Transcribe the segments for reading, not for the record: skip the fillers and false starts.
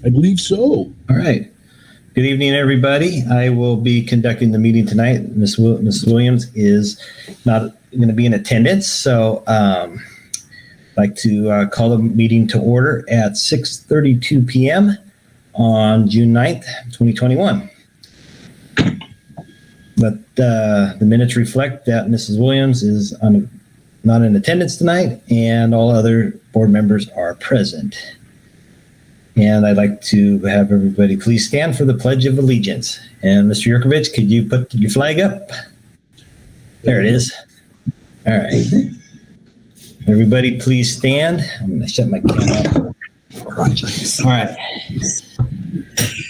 I believe so. All right. Good evening, everybody. I will be conducting the meeting tonight. Ms. Williams is not going to be in attendance, so I'd like to call the meeting to order at 6:32 p.m. on June 9th, 2021. But the minutes reflect that Mrs. Williams is not in attendance tonight, and all other board members are present. And I'd like to have everybody please stand for the Pledge of Allegiance. And Mr. Yurkovich, could you put your flag up? There it is. All right. Everybody please stand. I'm going to shut my camera off. All right.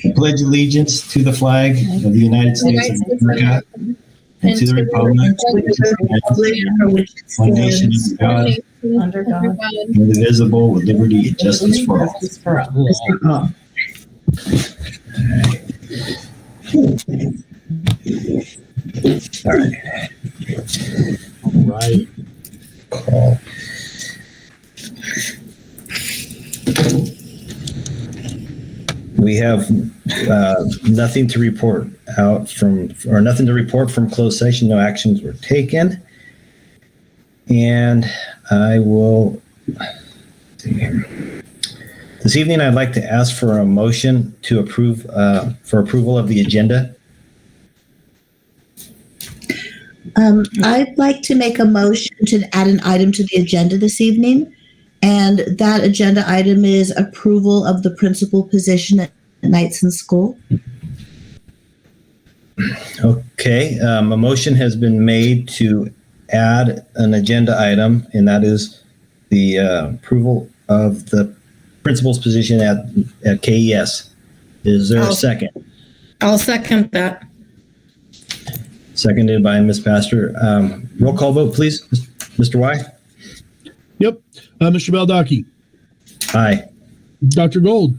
I pledge allegiance to the flag of the United States of America and to the republic for which it stands, one nation under God, indivisible, with liberty and justice for all. All right. Call. We have nothing to report from closed session. No actions were taken. And I will see here. This evening, I'd like to ask for a motion to approve for approval of the agenda. I'd like to make a motion to add an item to the agenda this evening. And that agenda item is approval of the principal position at Knightson School. Okay, a motion has been made to add an agenda item, and that is the approval of the principal's position at KES. Is there a second? I'll second that. Seconded by Ms. Pastor. Roll call vote, please. Mr. Y? Yep. Mr. Baldacchi. Aye. Dr. Gold.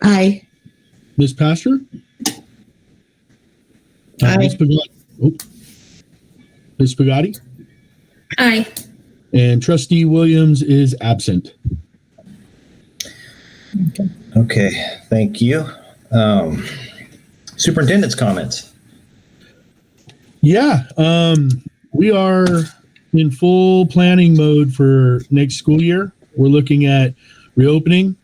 Aye. Ms. Pastor. Aye. Ms. Pagani. Oh. Ms. Pagani. Aye. And Trustee Williams is absent. Okay, thank you. Superintendent's comments. Yeah, we are in full planning mode for next school year. We're looking at reopening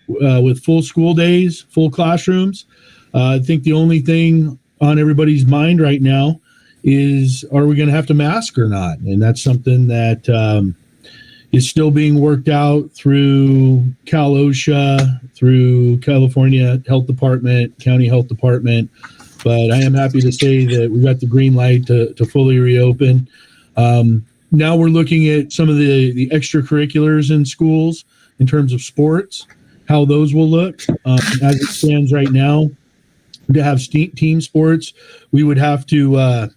with full school days, full classrooms. I think the only thing on everybody's mind right now is, are we going to have to mask or not? And that's something that is still being worked out through Cal OSHA, through California Health Department, County Health Department. But I am happy to say that we got the green light to fully reopen. Now we're looking at some of the extracurriculars in schools in terms of sports, how those will look. As it stands right now, to have team sports, we would have to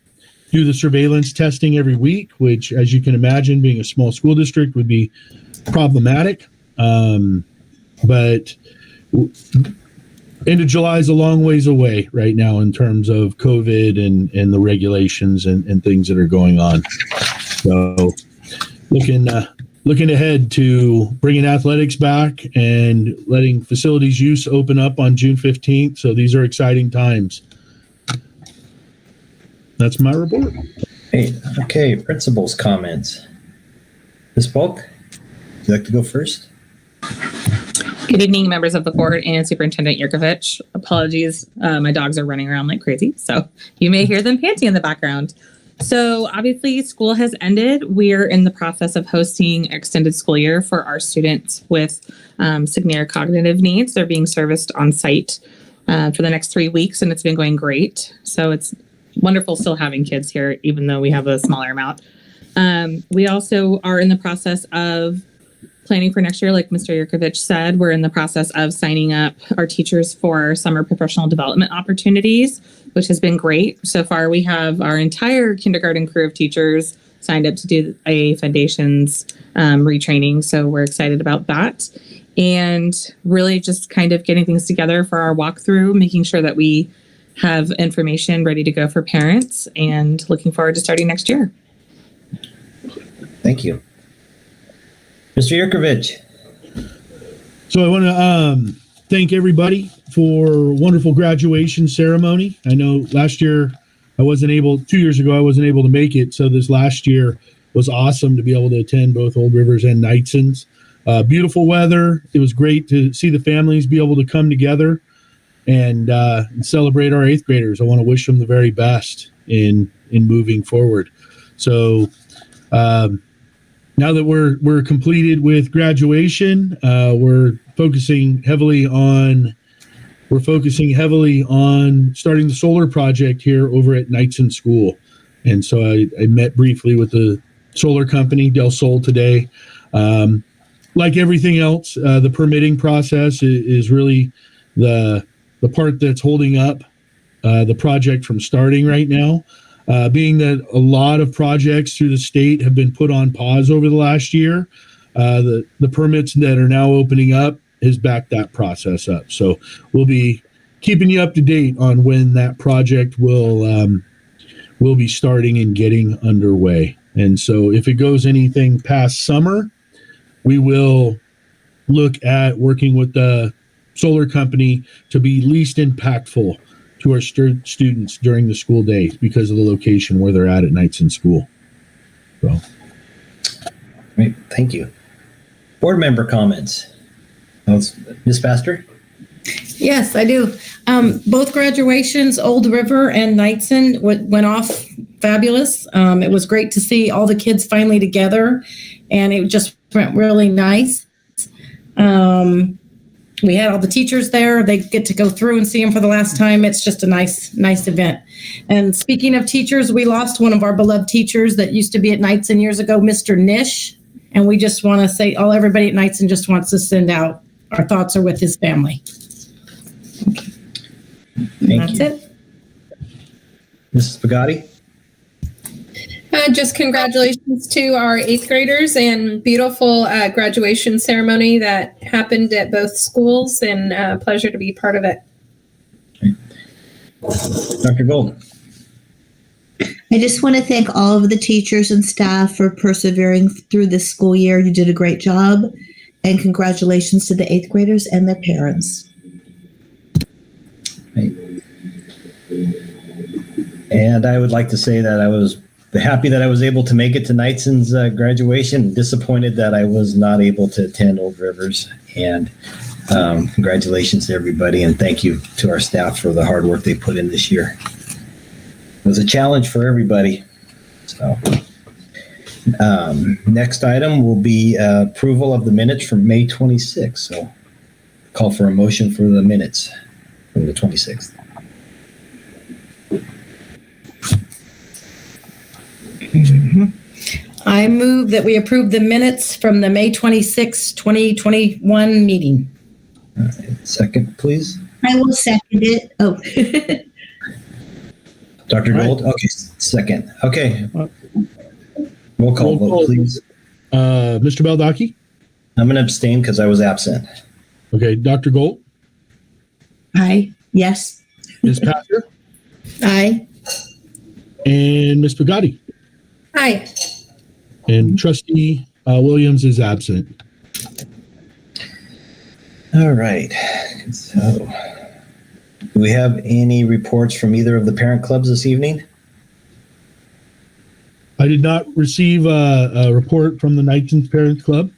do the surveillance testing every week, which, as you can imagine, being a small school district, would be problematic. But end of July is a long ways away right now in terms of COVID and the regulations and things that are going on. So looking ahead to bringing athletics back and letting facilities use open up on June 15th. So these are exciting times. That's my report. Hey, okay, principal's comments. Ms. Polk, would you like to go first? Good evening, members of the board and Superintendent Yurkovich. Apologies, my dogs are running around like crazy, so you may hear them panting in the background. So obviously school has ended. We're in the process of hosting extended school year for our students with severe cognitive needs. They're being serviced on site for the next 3 weeks, and it's been going great. So it's wonderful still having kids here, even though we have a smaller amount. We also are in the process of planning for next year. Like Mr. Yurkovich said, we're in the process of signing up our teachers for summer professional development opportunities, which has been great. So far, we have our entire kindergarten crew of teachers signed up to do a foundations retraining. So we're excited about that. And really just kind of getting things together for our walkthrough, making sure that we have information ready to go for parents, and looking forward to starting next year. Thank you. Mr. Yurkovich. So I want to thank everybody for a wonderful graduation ceremony. I know last year 2 years ago, I wasn't able to make it. So this last year was awesome to be able to attend both Old Rivers and Knightson's. Beautiful weather. It was great to see the families be able to come together and celebrate our 8th graders. I want to wish them the very best in moving forward. So now that we're completed with graduation, we're focusing heavily on starting the solar project here over at Knightson School. And so I met briefly with the solar company, Del Sol, today. Like everything else, the permitting process is really the part that's holding up the project from starting right now. Being that a lot of projects through the state have been put on pause over the last year, the permits that are now opening up has backed that process up. So we'll be keeping you up to date on when that project will be starting and getting underway. And so if it goes anything past summer, we will look at working with the solar company to be least impactful to our students during the school day because of the location where they're at Knightson School. So, Great, thank you. Board member comments. Ms. Pastor? Yes, I do. Both graduations, Old River and Knightson, went off fabulous. It was great to see all the kids finally together, and it just went really nice. We had all the teachers there. They get to go through and see them for the last time. It's just a nice event. And speaking of teachers, we lost one of our beloved teachers that used to be at Knightson years ago, Mr. Nish. And we just want to say, everybody at Knightson just wants to send out our thoughts are with his family. Thank you. It. Mrs. Pagati? Just congratulations to our 8th graders and beautiful graduation ceremony that happened at both schools, and a pleasure to be part of it. Dr. Gold? I just want to thank all of the teachers and staff for persevering through this school year. You did a great job, and congratulations to the 8th graders and their parents. Right. And I would like to say that I was happy that I was able to make it to Knightson's graduation. Disappointed that I was not able to attend Old Rivers. And congratulations to everybody, and thank you to our staff for the hard work they put in this year. It was a challenge for everybody. So next item will be approval of the minutes from May 26th. So call for a motion for the minutes from the 26th. I move that we approve the minutes from the May 26, 2021 meeting. All right, second, please. I will second it. Oh, Dr. Gold? Okay, second. Okay. Roll call vote, please. Mr. Baldacci? I'm going to abstain because I was absent. Okay. Dr. Gold? aye. Yes. Ms. Pastor? Aye. And Ms. Pagati? Hi. And Trustee Williams is absent. All right. So, do we have any reports from either of the parent clubs this evening? I did not receive a report from the Knightson's Parents Club.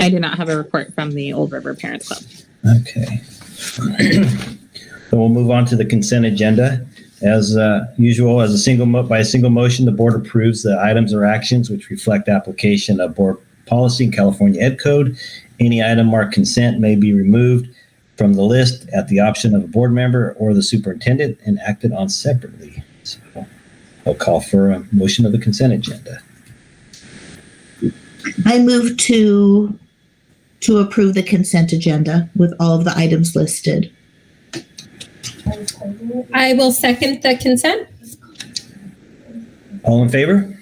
I do not have a report from the Old River Parents Club. Okay. So we'll move on to the consent agenda. As usual, by a single motion, the board approves the items or actions which reflect application of board policy in California Ed Code. Any item marked consent may be removed from the list at the option of a board member or the superintendent and acted on separately. So I'll call for a motion of the consent agenda. I move to approve the consent agenda with all of the items listed. I will second the consent. All in favor?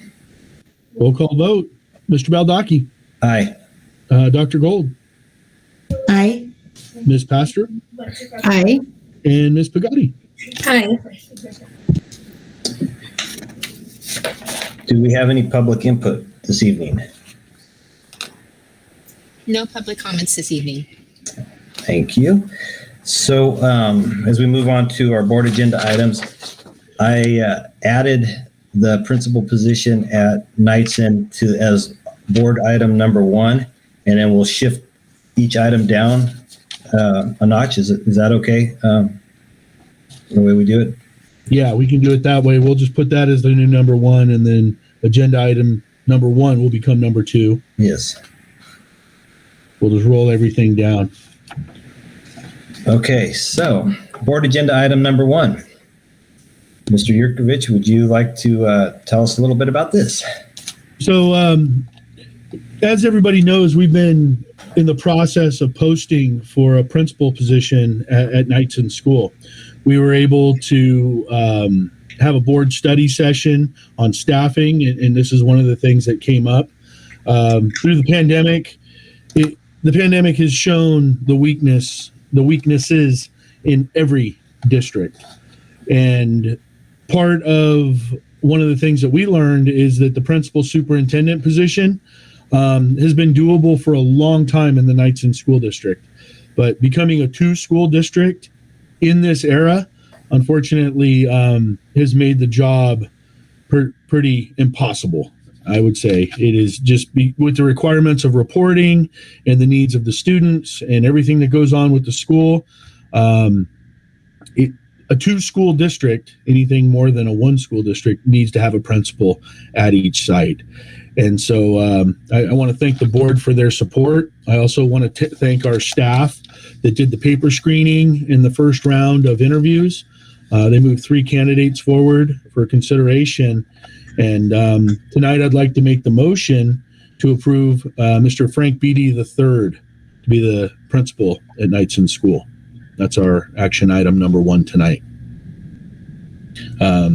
Roll call vote. Mr. Baldacci? Aye. Dr. Gold? Aye. Ms. Pastor? Aye. And Ms. Pagati? Hi. Do we have any public input this evening? No public comments this evening. Thank you. So as we move on to our board agenda items, I added the principal position at Knightson as board item number 1, and then we'll shift each item down a notch. Is that okay? The way we do it? Yeah, we can do it that way. We'll just put that as the new number 1, and then agenda item number 1 will become number 2. Yes. We'll just roll everything down. Okay, so board agenda item number 1. Mr. Yurkovich, would you like to tell us a little bit about this? So, as everybody knows, we've been in the process of posting for a principal position at Knightson School. We were able to have a board study session on staffing, and this is one of the things that came up through the pandemic. The pandemic has shown the weaknesses in every district, and part of one of the things that we learned is that the principal superintendent position has been doable for a long time in the Knightson School District, but becoming a 2-school district in this era, unfortunately, has made the job pretty impossible. I would say it is just with the requirements of reporting and the needs of the students and everything that goes on with the school. A 2-school district, anything more than a 1-school district, needs to have a principal at each site. And so I want to thank the board for their support. I also want to thank our staff that did the paper screening in the first round of interviews. They moved 3 candidates forward for consideration. And tonight I'd like to make the motion to approve Mr. Frank Beatty III to be the principal at Knightson School. That's our action item number 1 tonight. I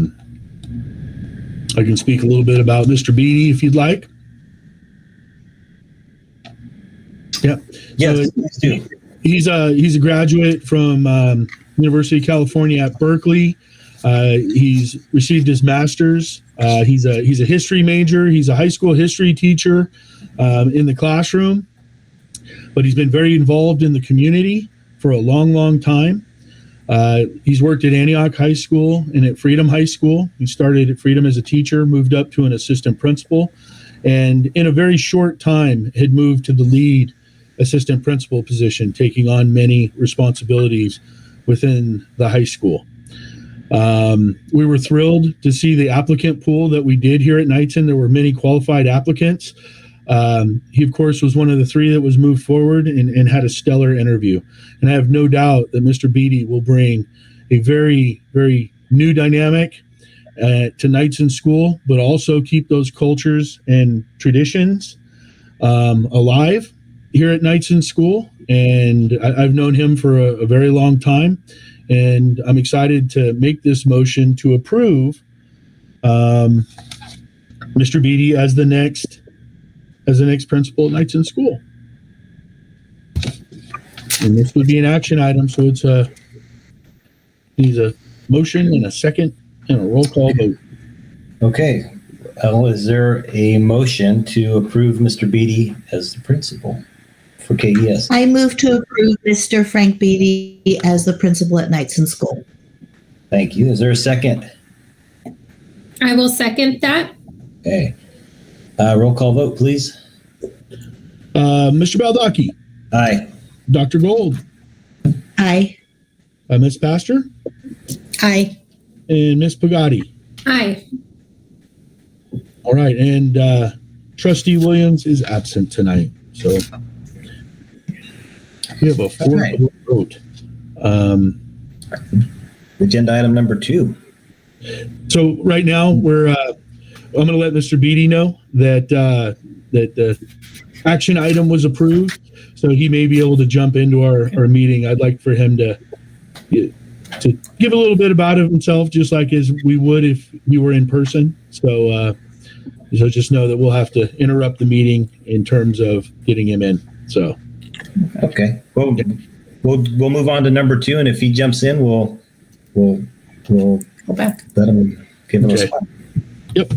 can speak a little bit about Mr. Beatty if you'd like. Yeah. Yes, so please do. He's a graduate from University of California at Berkeley. He's received his master's. He's a history major. He's a high school history teacher in the classroom, but he's been very involved in the community for a long time. He's worked at Antioch High School and at Freedom High School. He started at Freedom as a teacher, moved up to an assistant principal, and in a very short time had moved to the lead assistant principal position, taking on many responsibilities within the high school. We were thrilled to see the applicant pool that we did here at Knightson. There were many qualified applicants. He, of course, was one of the 3 that was moved forward and had a stellar interview. And I have no doubt that Mr. Beatty will bring a very, very new dynamic to Knightson School, but also keep those cultures and traditions alive here at Knightson School. And I've known him for a very long time. And I'm excited to make this motion to approve Mr. Beatty as the next principal at Knightson School. And this would be an action item, so it's needs a motion and a second and a roll call vote. Okay. Is there a motion to approve Mr. Beatty as the principal for KES? I move to approve Mr. Frank Beatty as the principal at Knightson School. Thank you. Is there a second? I will second that. Okay. Roll call vote, please. Mr. Baldacchi, Aye. Dr. Gold, Aye. Ms. Pastor, Aye. and Ms. Pagatti. Aye. All right, and Trustee Williams is absent tonight, so we have a 4 vote. Agenda item number 2. So right now I'm going to let Mr. Beatty know that the action item was approved, so he may be able to jump into our meeting. I'd like for him to give a little bit about himself, just like as we would if we were in person. So just know that we'll have to interrupt the meeting in terms of getting him in. So Okay. Well, we'll move on to number 2, and if he jumps in, we'll Go back. let him give him a Okay. spot. Yep.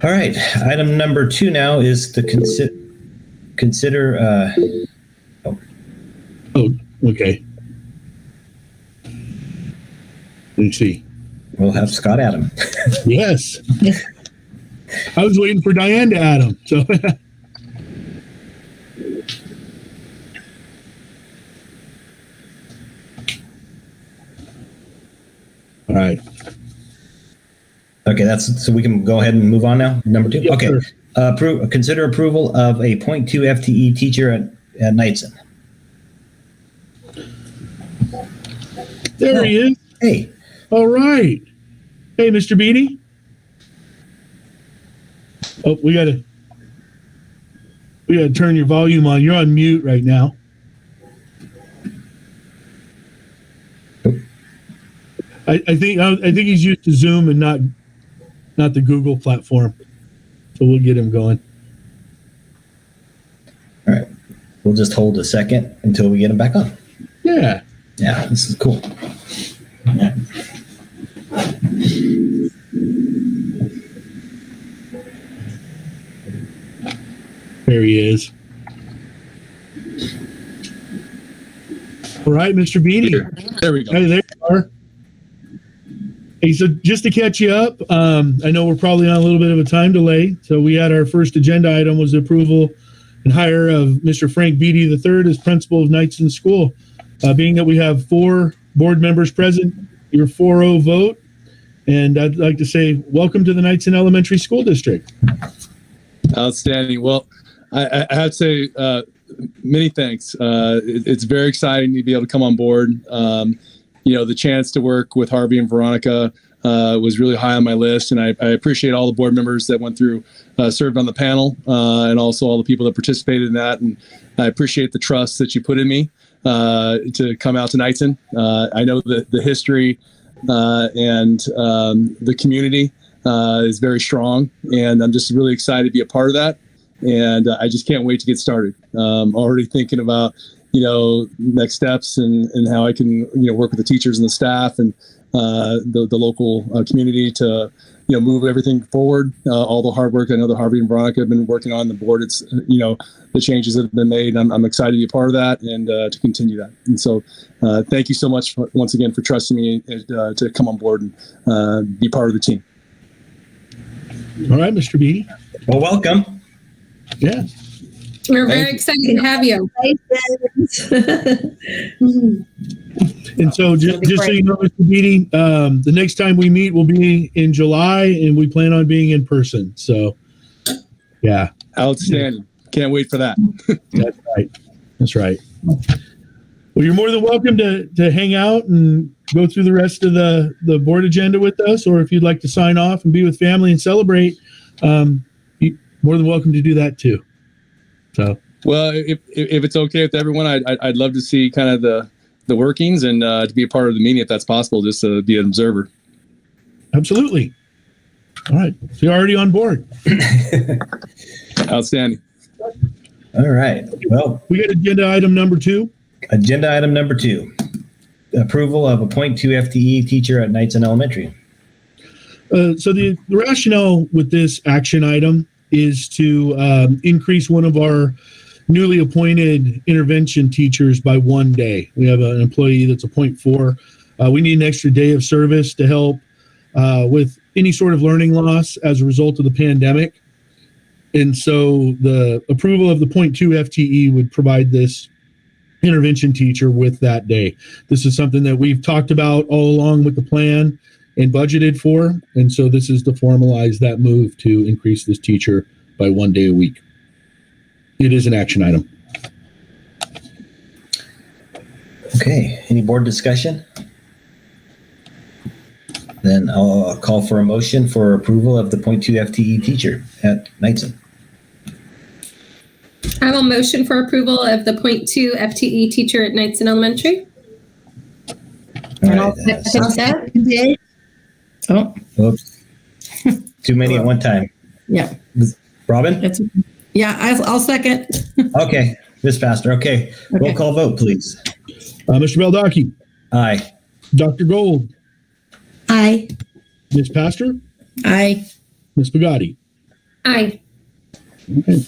All right. Item number 2 now is to consider Okay. Let me see. We'll have Scott Adam. Yes. I was waiting for Diane to add him. So all right. Okay, so we can go ahead and move on now. Number 2. Yes, Okay. sir. Consider approval of a 0.2 FTE teacher at Knightson. There he is. Hey, All right. Hey, Mr. Beatty. Oh, we gotta turn your volume on. You're on mute right now. I think he's used to Zoom and not the Google platform. So we'll get him going. all right. We'll just hold a second until we get him back on. Yeah. Yeah, this is cool. There he is. All right, Mr. Beatty. There we go. Hey, there you are. Hey, so just to catch you up, I know we're probably on a little bit of a time delay. So we had our first agenda item was the approval and hire of Mr. Frank Beatty III as principal of Knightson School. Being that we have 4 board members present, your 4-0 vote, and I'd like to say welcome to the Knightson Elementary School District. Outstanding. Well, I have to say many thanks. It's very exciting to be able to come on board. The chance to work with Harvey and Veronica was really high on my list, and I appreciate all the board members that went through, served on the panel, and also all the people that participated in that. And I appreciate the trust that you put in me to come out to Knightson. I know the history and the community is very strong, and I'm just really excited to be a part of that. And I just can't wait to get started. Already thinking about next steps and how I can work with the teachers and the staff and the local community to move everything forward. All the hard work I know that Harvey and Veronica have been working on the board. It's the changes that have been made. I'm excited to be a part of that and to continue that. And so thank you so much once again for trusting me to come on board and be part of the team. All right, Mr. Beatty. Well, welcome. Yeah. We're very excited to have you. And so just so you know, Mr. Beatty, the next time we meet will be in July, and we plan on being in person. So, yeah. Outstanding. Can't wait for that. That's right. That's right. Well, you're more than welcome to hang out and go through the rest of the board agenda with us, or if you'd like to sign off and be with family and celebrate, you're more than welcome to do that too. So, well, if it's okay with everyone, I'd love to see kind of the workings and to be a part of the meeting if that's possible, just to be an observer. Absolutely. All right. So you're already on board. Outstanding. All right. Well, we got agenda item number 2. Agenda item number 2, approval of a 0.2 FTE teacher at Knightson Elementary. So the rationale with this action item is to increase one of our newly appointed intervention teachers by 1 day. We have an employee that's a 0.4. We need an extra day of service to help with any sort of learning loss as a result of the pandemic. And so the approval of the 0.2 FTE would provide this intervention teacher with that day. This is something that we've talked about all along with the plan and budgeted for. And so this is to formalize that move to increase this teacher by 1 day a week. It is an action item. Okay. Any board discussion? Then I'll call for a motion for approval of the 0.2 FTE teacher at Knightson. I will motion for approval of the 0.2 FTE teacher at Knightson Elementary. All And right. I'll second that. Oh, Oops. Too many at one time. yeah. Robin? I'll second. Okay. Miss Pastor. Okay. Roll call vote, please. Mr. Beldocki, Aye. Dr. Gold, Aye. Ms. Pastor, Aye. Ms. Pagatti. Aye. Okay.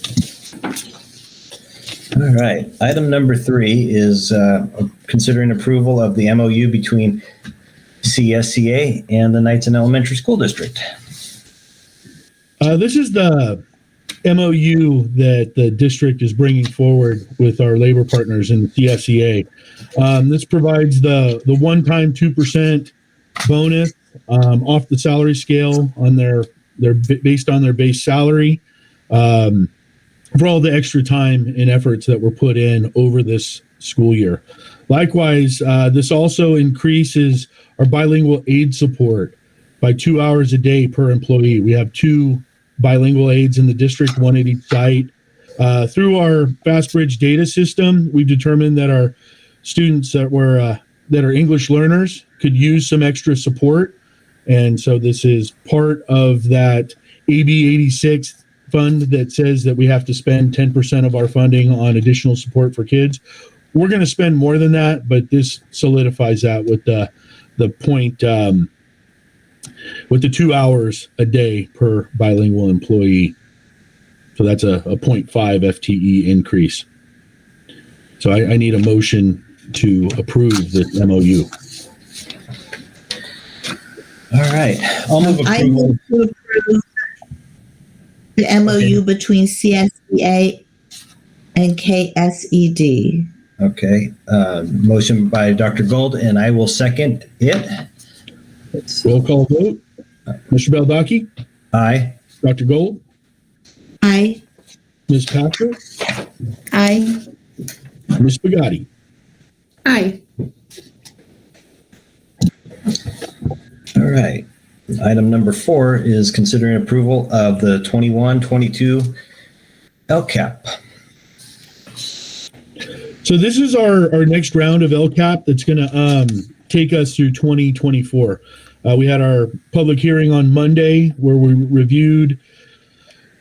All right. Item number 3 is considering approval of the MOU between CSCA and the Knightson Elementary School District. This is the MOU that the district is bringing forward with our labor partners in the CSCA. This provides the one-time 2% bonus off the salary scale on their based on their base salary for all the extra time and efforts that were put in over this school year. Likewise, this also increases our bilingual aid support by 2 hours a day per employee. We have 2 bilingual aides in the district, 1 at each site. Through our FastBridge data system, we've determined that our students that are English learners could use some extra support. And so this is part of that AB 86 fund that says that we have to spend 10% of our funding on additional support for kids. We're going to spend more than that, but this solidifies that with the point with the 2 hours a day per bilingual employee. So that's a 0.5 FTE increase. So I need a motion to approve this MOU. All right. I'll move I approval. move to approve the MOU between CSCA and KSED. Okay. Motion by Dr. Gold, and I will second it. Roll call vote. Mr. Beldacki, Aye. Dr. Gold, Aye. Ms. Patrick, Aye. Ms. Pagati. Aye. All right. Item number 4 is considering approval of the 21-22 LCAP. So this is our next round of LCAP that's going to take us through 2024. We had our public hearing on Monday where we reviewed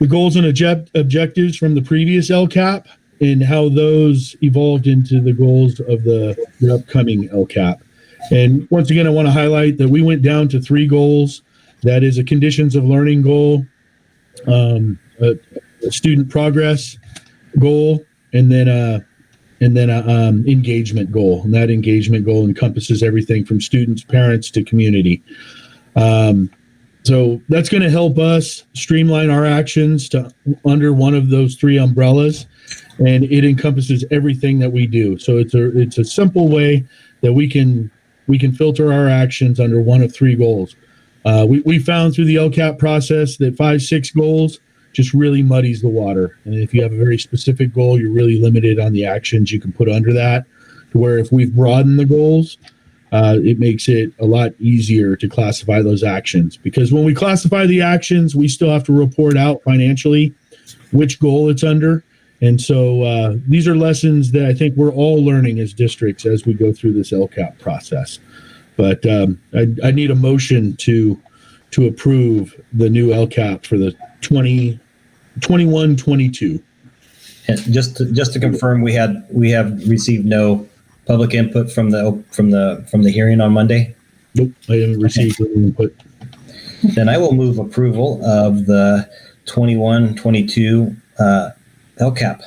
the goals and objectives from the previous LCAP and how those evolved into the goals of the upcoming LCAP. And once again, I want to highlight that we went down to 3 goals. That is a conditions of learning goal, a student progress goal, and then a engagement goal. And that engagement goal encompasses everything from students, parents to community. So that's going to help us streamline our actions to under one of those 3 umbrellas, and it encompasses everything that we do. So it's a simple way that we can filter our actions under one of 3 goals. We found through the LCAP process that 5-6 goals just really muddies the water. And if you have a very specific goal, you're really limited on the actions you can put under that. To where if we've broadened the goals, it makes it a lot easier to classify those actions. Because when we classify the actions, we still have to report out financially which goal it's under. And so these are lessons that I think we're all learning as districts as we go through this LCAP process. But I need a motion to approve the new LCAP for the 21-22. And just to confirm, we have received no public input from the hearing on Monday. Nope, I haven't received any input. Then I will move approval of the 21-22 LCAP.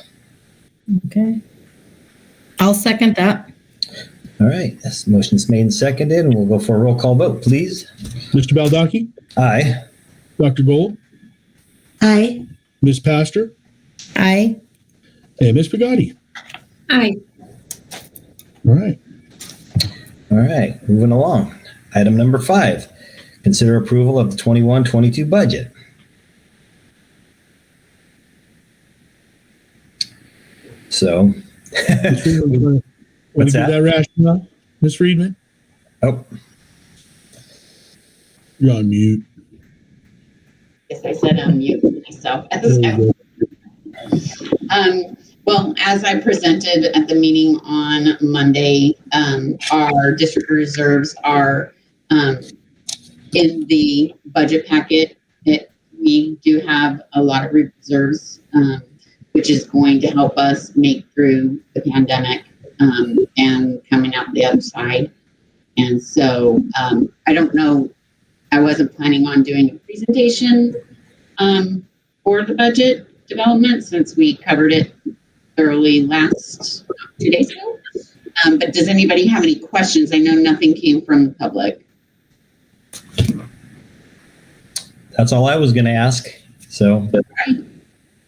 Okay. I'll second that. All right. This motion's made and seconded, and we'll go for a roll call vote, please. Mr. Beldacki, Aye. Dr. Gold, Aye. Ms. Pastor, Aye. and Ms. Pagati. Aye. All right. All right. Moving along. Item number 5. Consider approval of the 21-22 budget. So, What's that? That rationale, Ms. Friedman? oh, You're on mute. Yes, I said unmute myself. Well, as I presented at the meeting on Monday, our district reserves are in the budget packet. We do have a lot of reserves, which is going to help us make through the pandemic and coming out the other side. And so I don't know, I wasn't planning on doing a presentation for the budget development since we covered it thoroughly last 2 days ago. But does anybody have any questions? I know nothing came from the public. That's all I was going to ask. So,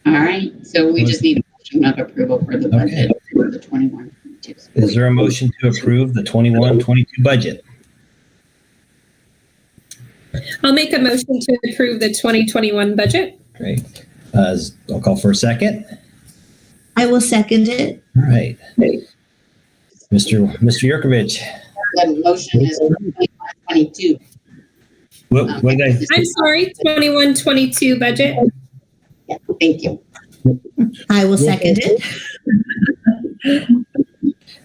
All right. So we just need a motion of approval for the budget for the 21-22. is there a motion to approve the 21-22 budget? I'll make a motion to approve the 2021 budget. Great. I'll call for a second. I will second it. All right. Mr. Yurkovich. The motion is 21-22. What did I? I'm sorry, 21-22 budget. Yeah, thank you. I will second it.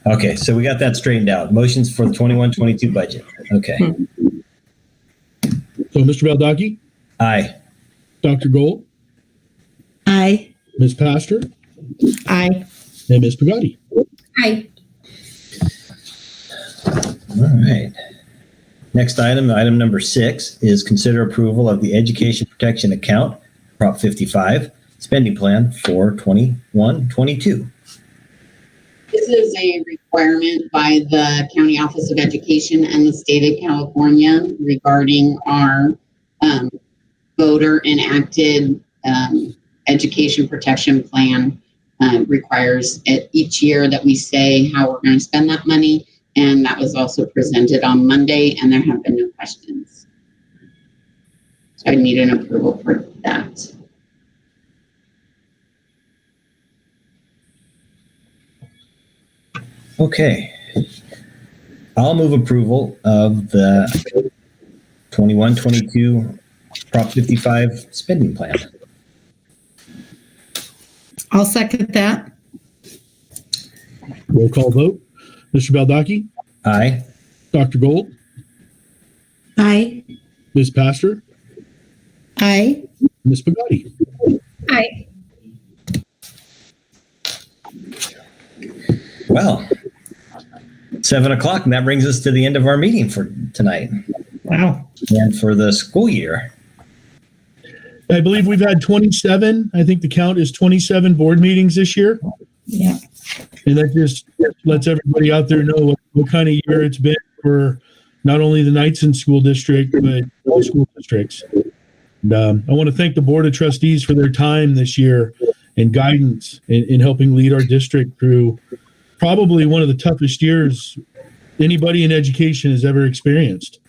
Okay, so we got that straightened out. Motions for the 21-22 budget. Okay. So, Mr. Baldacchi, Aye. Dr. Gold, Aye. Ms. Pastor, Aye. and Ms. Pagani. Aye. All right. Next item number 6, is consider approval of the Education Protection Account, Prop 55, spending plan for 21-22. This is a requirement by the County Office of Education and the state of California regarding our voter enacted education protection plan. Requires it each year that we say how we're going to spend that money. And that was also presented on Monday, and there have been no questions. So I need an approval for that. Okay. I'll move approval of the 21-22 Prop 55 spending plan. I'll second that. Roll call vote. Mr. Baldacchi, Aye. Dr. Gold, Aye. Ms. Pastor, Aye. Ms. Pagani. Aye. Well, 7:00, and that brings us to the end of our meeting for tonight Wow. and for the school year. I believe we've had 27. I think the count is 27 board meetings this year. Yeah. And that just lets everybody out there know what kind of year it's been for not only the Knightson School District, but all school districts. And, I want to thank the Board of Trustees for their time this year and guidance in helping lead our district through probably one of the toughest years anybody in education has ever experienced.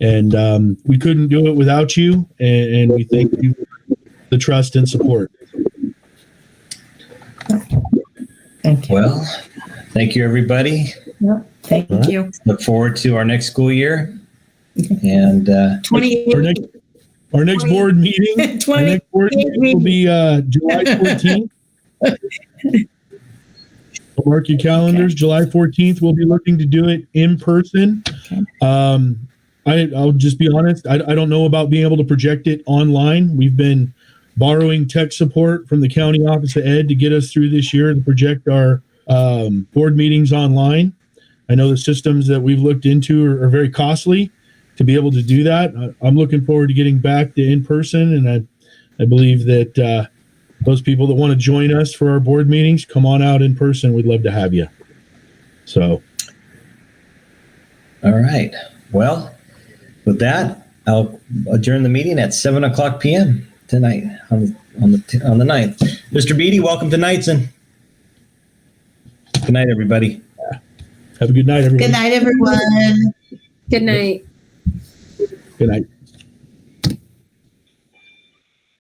And we couldn't do it without you, and we thank you for the trust and support. Thank you. Well, thank you, everybody. Yep. Thank you. Look forward to our next school year. And 28. Our next board meeting, our next board meeting will be July 14th. So mark your calendars. July 14th. We'll be looking to do it in person. I'll just be honest. I don't know about being able to project it online. We've been borrowing tech support from the County Office of Ed to get us through this year to project our board meetings online. I know the systems that we've looked into are very costly to be able to do that. I'm looking forward to getting back to in person, and I believe that those people that want to join us for our board meetings, come on out in person. We'd love to have you. So, all right. Well, with that, I'll adjourn the meeting at 7:00 p.m. tonight on the 9th. Mr. Beatty, welcome to Knightson. Good night, everybody. have a good night, everybody. Good night, everyone. Good night. Good night.